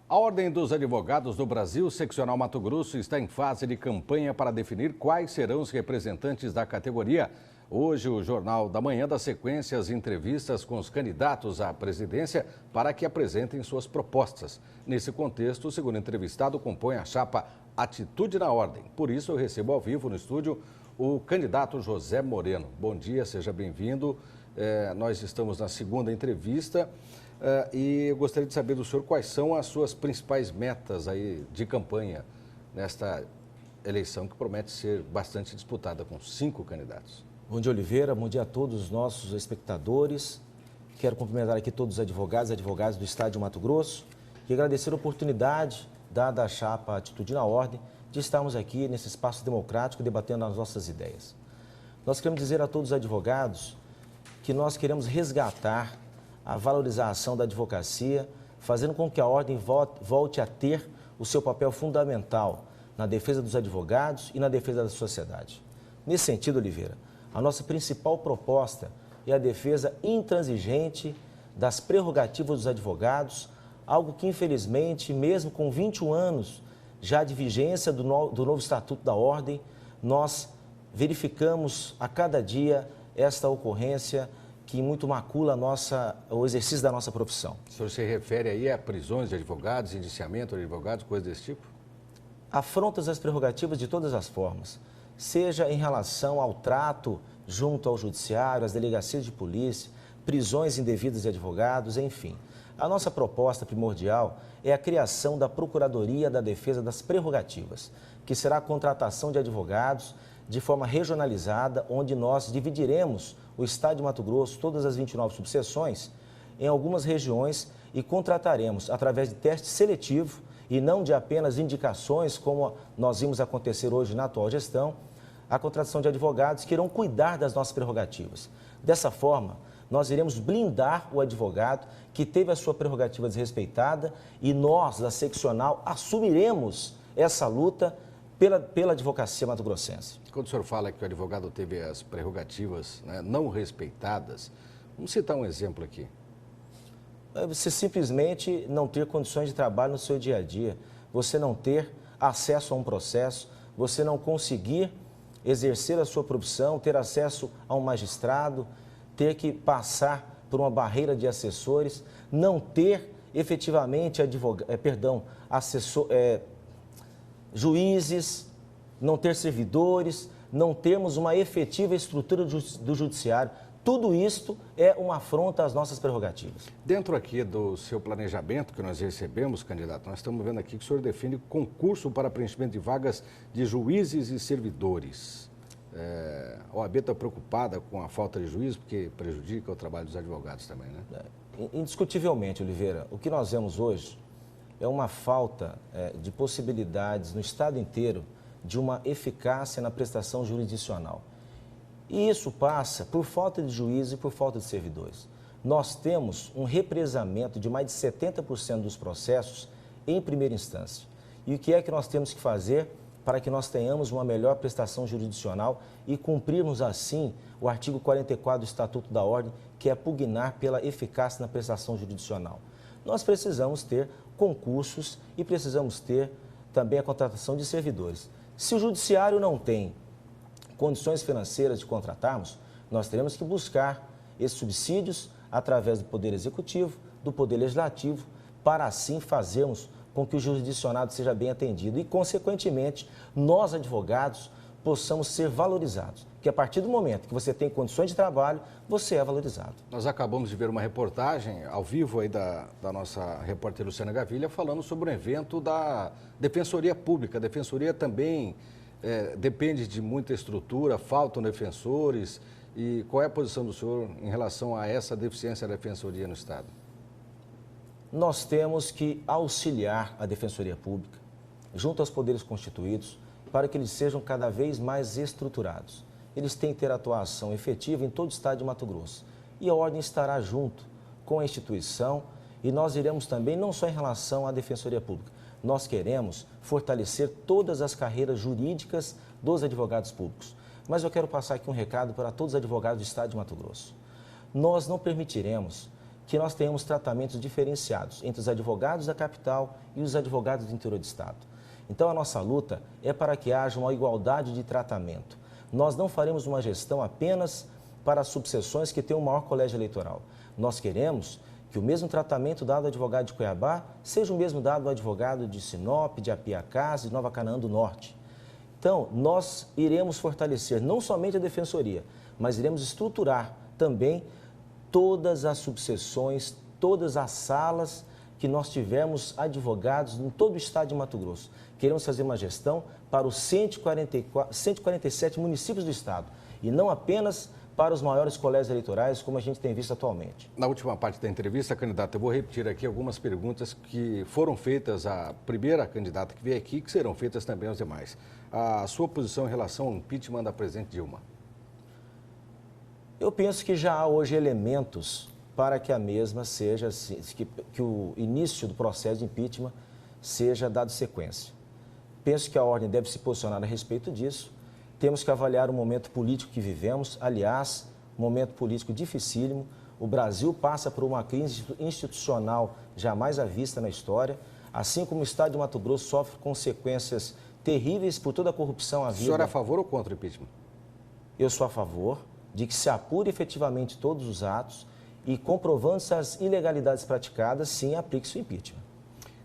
A Ordem dos Advogados do Brasil, Seccional Mato Grosso, está em fase de campanha para definir quais serão os representantes da categoria. Hoje, o Jornal da Manhã dá sequência às entrevistas com os candidatos à presidência para que apresentem suas propostas. Nesse contexto, o segundo entrevistado compõe a chapa Atitude na Ordem. Por isso, eu recebo ao vivo no estúdio o candidato José Moreno. Bom dia, seja bem-vindo. Nós estamos na segunda entrevista. E eu gostaria de saber do senhor quais são as suas principais metas aí de campanha nesta eleição que promete ser bastante disputada com 5 candidatos. Bom dia, Oliveira. Bom dia a todos os nossos espectadores. Quero cumprimentar aqui todos os advogados do Estado de Mato Grosso e agradecer a oportunidade dada à chapa Atitude na Ordem de estarmos aqui nesse espaço democrático debatendo as nossas ideias. Nós queremos dizer a todos os advogados que nós queremos resgatar a valorização da advocacia, fazendo com que a Ordem volte a ter o seu papel fundamental na defesa dos advogados e na defesa da sociedade. Nesse sentido, Oliveira, a nossa principal proposta é a defesa intransigente das prerrogativas dos advogados, algo que, infelizmente, mesmo com 21 anos já de vigência do novo Estatuto da Ordem, nós verificamos a cada dia esta ocorrência que muito macula o exercício da nossa profissão. O senhor se refere aí a prisões de advogados, indiciamento de advogados, coisas desse tipo? Afrontas às prerrogativas de todas as formas, seja em relação ao trato junto ao judiciário, às delegacias de polícia, prisões indevidas de advogados, enfim. A nossa proposta primordial é a criação da Procuradoria da Defesa das Prerrogativas, que será a contratação de advogados de forma regionalizada, onde nós dividiremos o Estado de Mato Grosso, todas as 29 subseções, em algumas regiões e contrataremos através de teste seletivo e não de apenas indicações, como nós vimos acontecer hoje na atual gestão, a contratação de advogados que irão cuidar das nossas prerrogativas. Dessa forma, nós iremos blindar o advogado que teve a sua prerrogativa desrespeitada e nós, da seccional, assumiremos essa luta pela advocacia mato-grossense. Quando o senhor fala que o advogado teve as prerrogativas, né, não respeitadas, vamos citar um exemplo aqui. Você simplesmente não ter condições de trabalho no seu dia a dia, você não ter acesso a um processo, você não conseguir exercer a sua profissão, ter acesso a um magistrado, ter que passar por uma barreira de assessores, não ter efetivamente juízes, não ter servidores, não termos uma efetiva estrutura do judiciário. Tudo isto é uma afronta às nossas prerrogativas. Dentro aqui do seu planejamento que nós recebemos, candidato, nós estamos vendo aqui que o senhor define concurso para preenchimento de vagas de juízes e servidores. A OAB está preocupada com a falta de juízes, porque prejudica o trabalho dos advogados também, né? Indiscutivelmente, Oliveira, o que nós vemos hoje é uma falta de possibilidades no Estado inteiro de uma eficácia na prestação jurisdicional. E isso passa por falta de juízes e por falta de servidores. Nós temos um represamento de mais de 70% dos processos em primeira instância. E o que é que nós temos que fazer para que nós tenhamos uma melhor prestação jurisdicional e cumprirmos, assim, o artigo 44 do Estatuto da Ordem, que é pugnar pela eficácia na prestação jurisdicional? Nós precisamos ter concursos e precisamos ter também a contratação de servidores. Se o judiciário não tem condições financeiras de contratarmos, nós teremos que buscar esses subsídios através do Poder Executivo, do Poder Legislativo, para assim fazermos com que o jurisdicionado seja bem atendido e, consequentemente, nós, advogados, possamos ser valorizados. Porque a partir do momento que você tem condições de trabalho, você é valorizado. Nós acabamos de ver uma reportagem ao vivo aí da nossa repórter Luciana Gavilha falando sobre um evento da Defensoria Pública. A Defensoria também depende de muita estrutura, faltam defensores. E qual é a posição do senhor em relação a essa deficiência da Defensoria no Estado? Nós temos que auxiliar a Defensoria Pública, junto aos poderes constituídos, para que eles sejam cada vez mais estruturados. Eles têm que ter atuação efetiva em todo o Estado de Mato Grosso. E a Ordem estará junto com a instituição e nós iremos também, não só em relação à Defensoria Pública, nós queremos fortalecer todas as carreiras jurídicas dos advogados públicos. Mas eu quero passar aqui um recado para todos os advogados do Estado de Mato Grosso. Nós não permitiremos que nós tenhamos tratamentos diferenciados entre os advogados da capital e os advogados do interior do estado. Então, a nossa luta é para que haja uma igualdade de tratamento. Nós não faremos uma gestão apenas para as subseções que têm o maior colégio eleitoral. Nós queremos que o mesmo tratamento dado ao advogado de Cuiabá seja o mesmo dado ao advogado de Sinop, de Apiacás e de Nova Canaã do Norte. Então, nós iremos fortalecer não somente a defensoria, mas iremos estruturar também todas as subseções, todas as salas que nós tivermos advogados em todo o estado de Mato Grosso. Queremos fazer uma gestão para os 147 municípios do estado e não apenas para os maiores colégios eleitorais, como a gente tem visto atualmente. Na última parte da entrevista, candidata, eu vou repetir aqui algumas perguntas que foram feitas à primeira candidata que veio aqui, que serão feitas também aos demais. A sua posição em relação ao impeachment da presidente Dilma? Eu penso que já há hoje elementos para que a mesma seja, que o início do processo de impeachment seja dado sequência. Penso que a ordem deve se posicionar a respeito disso. Temos que avaliar o momento político que vivemos, aliás, momento político dificílimo. O Brasil passa por uma crise institucional jamais à vista na história, assim como o estado de Mato Grosso sofre consequências terríveis por toda a corrupção havida. O senhor é a favor ou contra o impeachment? Eu sou a favor de que se apure efetivamente todos os atos e, comprovando-se as ilegalidades praticadas, sim, aplique-se o impeachment.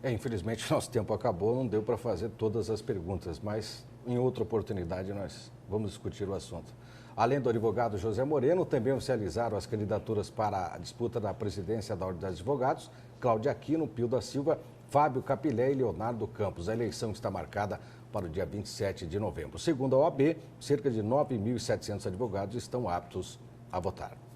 Infelizmente, nosso tempo acabou, não deu para fazer todas as perguntas, mas em outra oportunidade nós vamos discutir o assunto. Além do advogado José Moreno, também oficializaram as candidaturas para a disputa da presidência da Ordem dos Advogados, Cláudia Aquino, Pio da Silva, Fábio Capilé e Leonardo Campos. A eleição está marcada para o dia 27 de novembro. Segundo a OAB, cerca de 9.700 advogados estão aptos a votar.